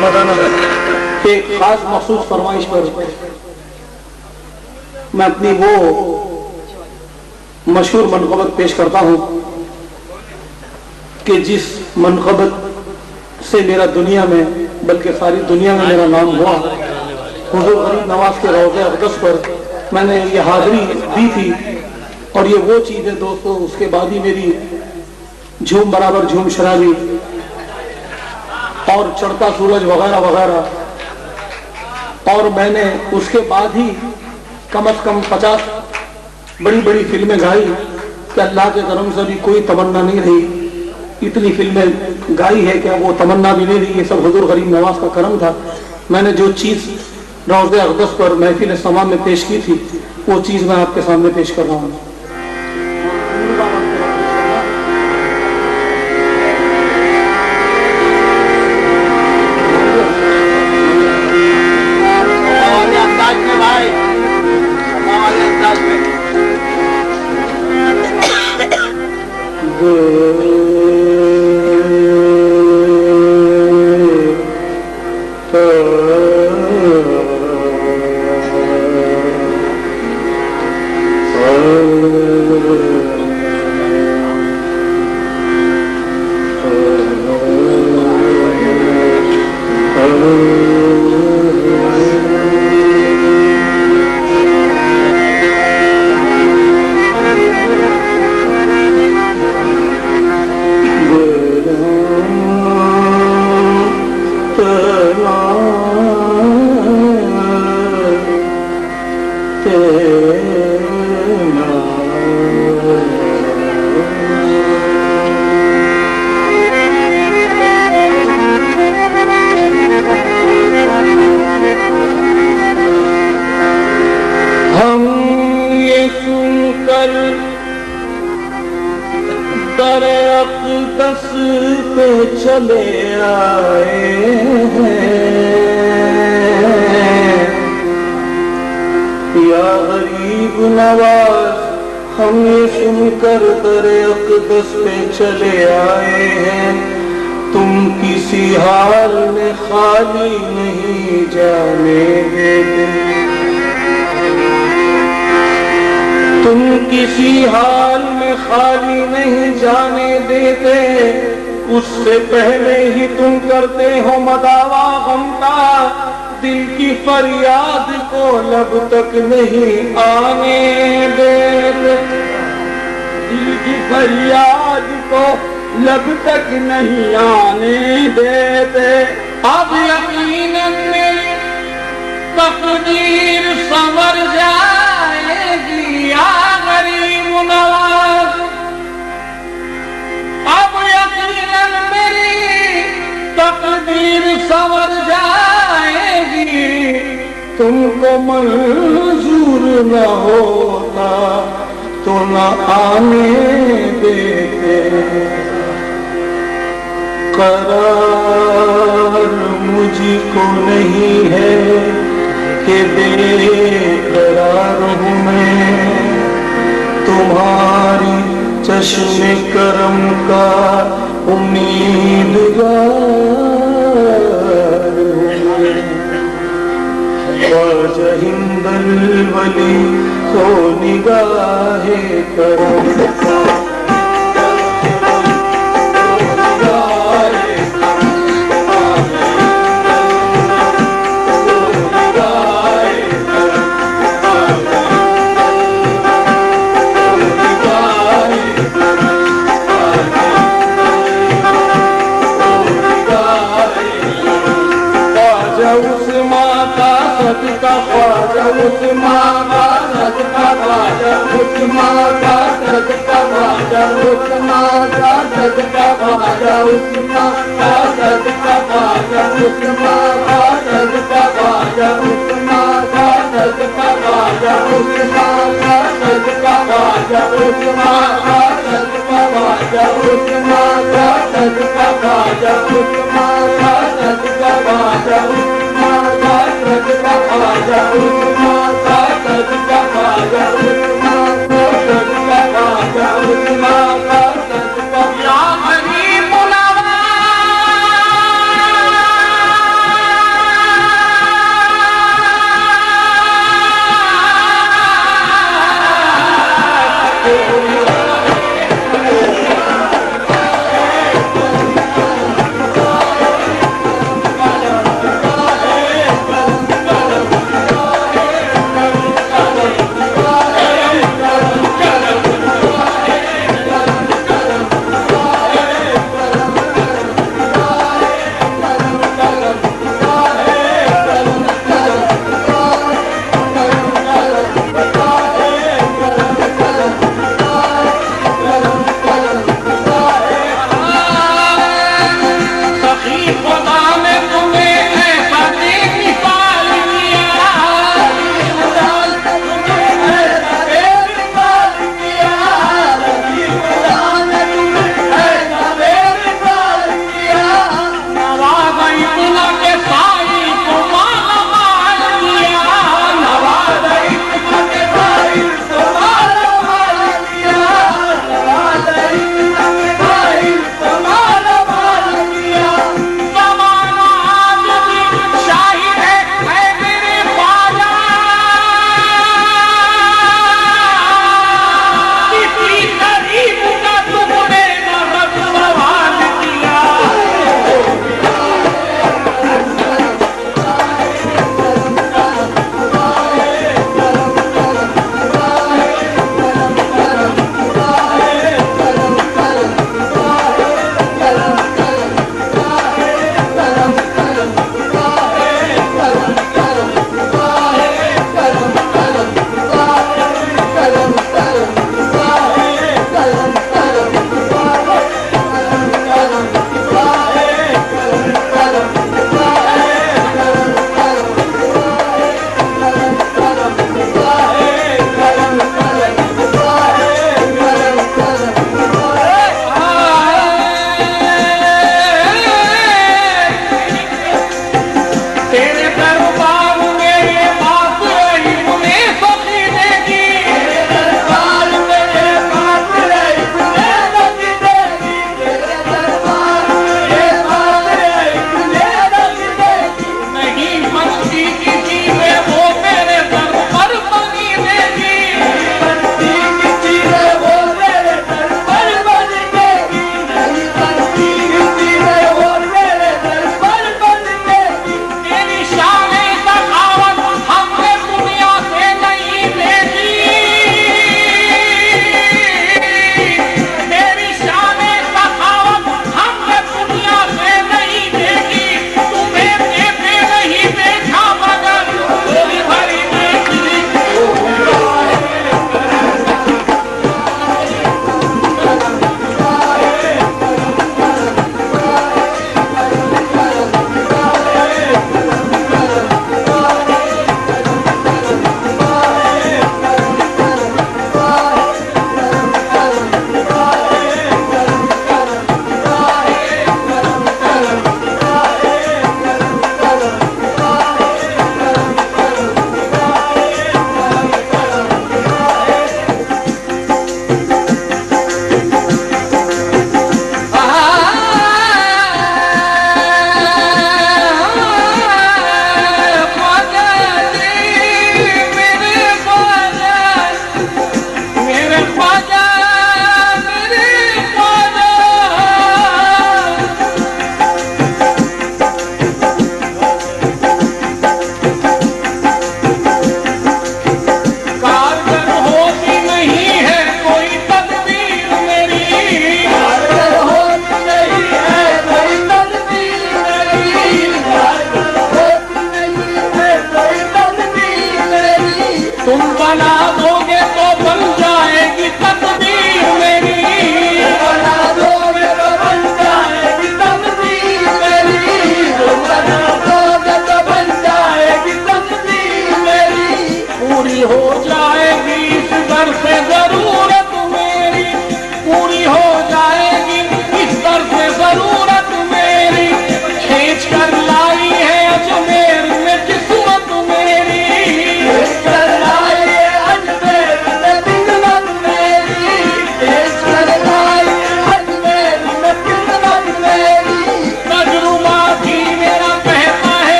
एक खास मखसूस फरमाइश पर मैं अपनी वो मशहूर मनक़बत पेश करता हूं कि जिस मनक़बत से मेरा दुनिया में बल्कि सारी दुनिया में मेरा नाम हुआ। हुज़ूर गरीब नवाज के रोज़े अक़दस पर मैंने ये हाज़री दी थी और ये वो चीज़ है दोस्तों, उसके बाद ही मेरी झूम बराबर झूम शराबी और चढ़ता सूरज वगैरह वगैरह, और मैंने उसके बाद ही कम से कम 50 बड़ी बड़ी फिल्में गाई कि अल्लाह के करम से भी कोई तमन्ना नहीं रही। इतनी फिल्में गाई है कि वो तमन्ना भी नहीं रही, ये सब हुज़ूर गरीब नवाज का करम था। मैंने जो चीज़ रोज़े अक़दस पर महफिल समा में पेश की थी वो चीज़ मैं आपके सामने पेश कर रहा हूँ। चले आए हैं, तुम किसी हाल में खाली नहीं जाने देते, तुम किसी हाल में खाली नहीं जाने देते। उससे पहले ही तुम करते हो मदावा गम का, दिल की फरियाद को लब तक नहीं आने देते, दिल की फरियाद को लब तक नहीं आने देते। अब यकीनन मेरी तकदीर संवर जाएगी या गरीब नवाज, अब यकीनन मेरी तकदीर संवर जाएगी। तुमको मंजूर न होता तो न आने देते, करार मुझको नहीं है कि बेकरार हूँ मैं, तुम्हारी चश्मे करम का उम्मीदगार हूँ मैं। ख्वाजा हिंदल वली तो निगाहे करम ख्वाजा उस्मान का सदका, ख्वाजा उस्मान का सदका, ख्वाजा उस्मान का सदका, ख्वाजा उस्मान का सदका, ख्वाजा उस्मान का सदका, ख्वाजा उस्मान का सदका, ख्वाजा उस्मान का सदका, ख्वाजा उस्मान का सदका, ख्वाजा उस्मान का सदका, ख्वाजा उस्मान का सदका, ख्वाजा उस्मान का सदका, ख्वाजा उस्मान का सदका, ख्वाजा उस्मान का सदका, ख्वाजा उस्मान का सदका। या गरीब नवाज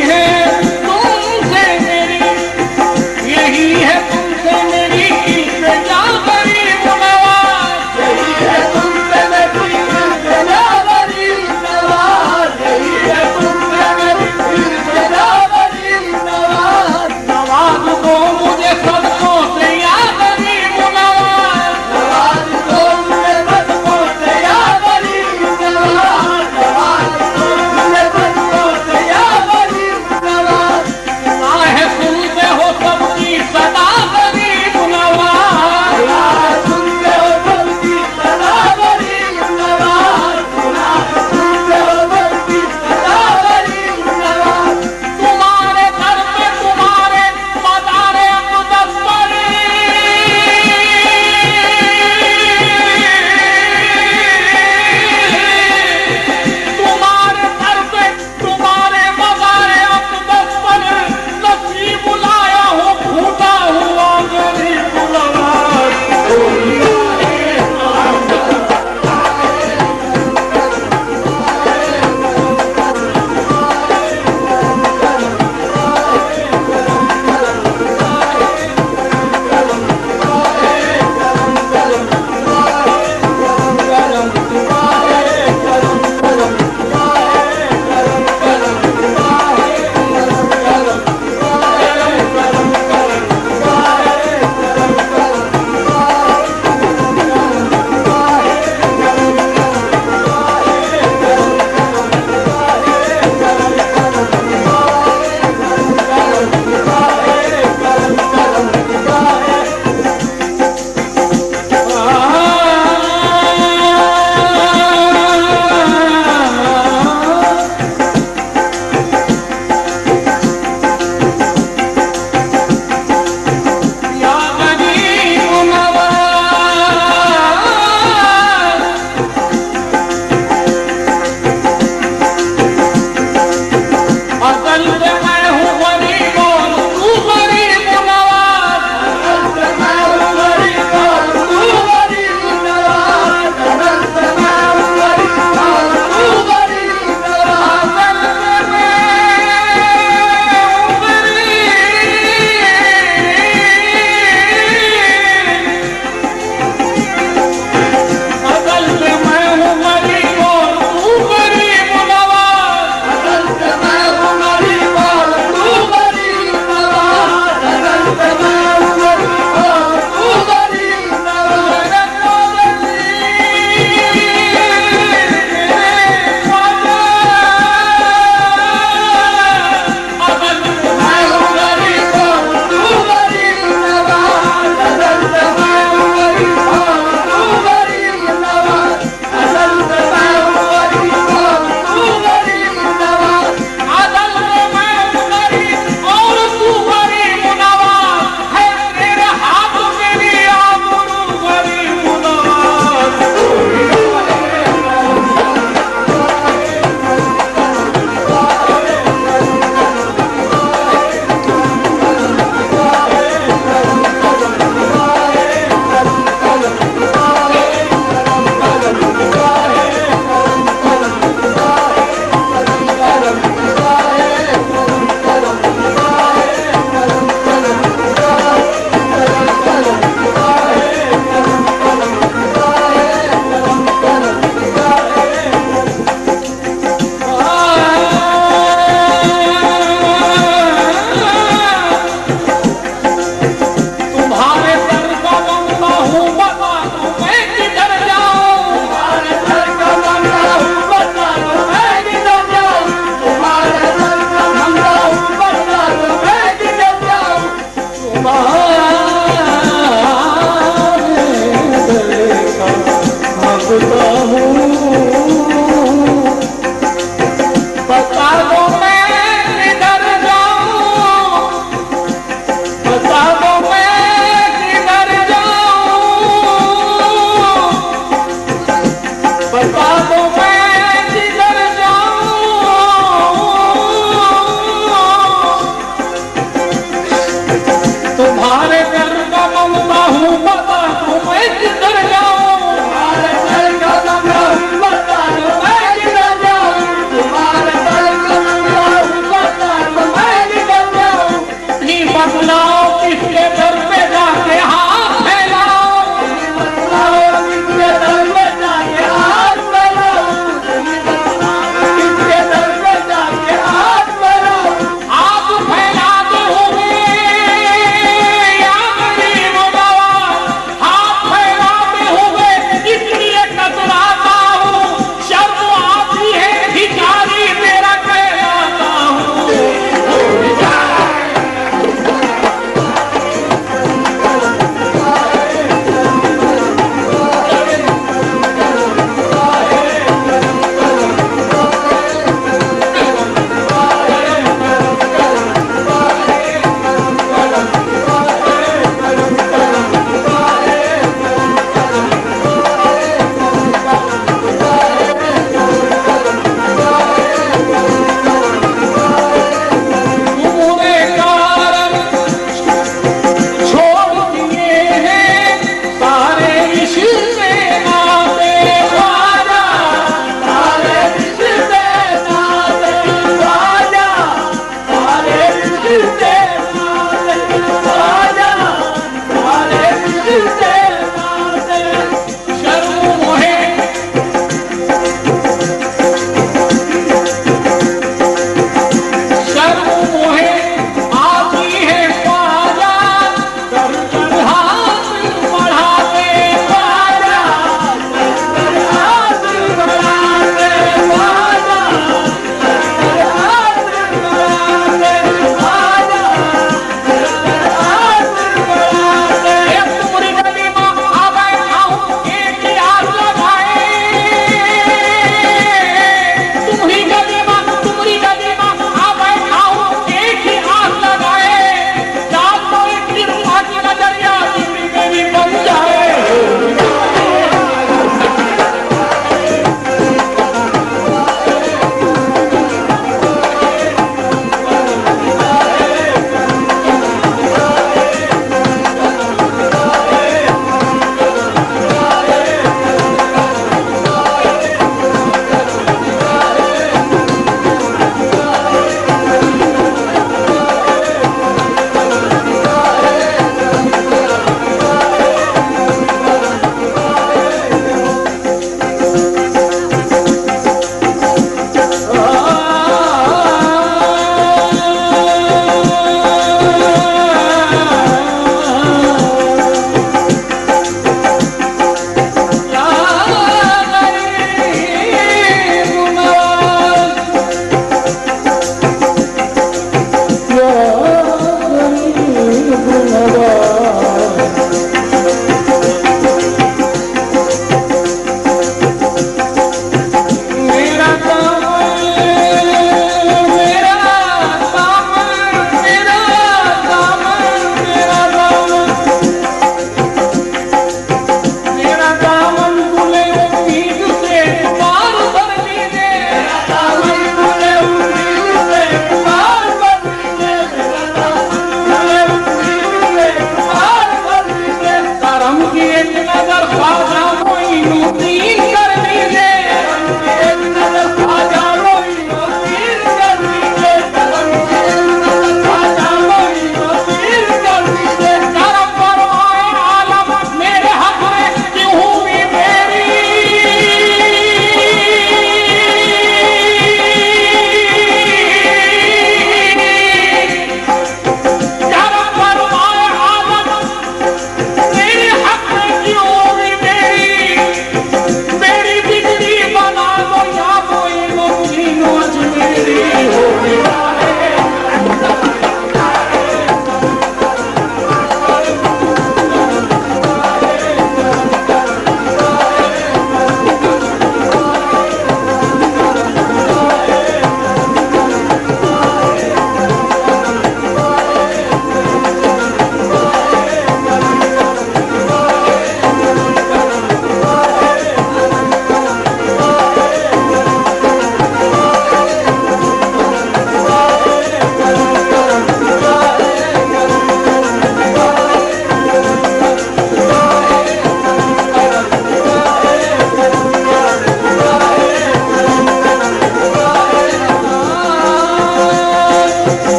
है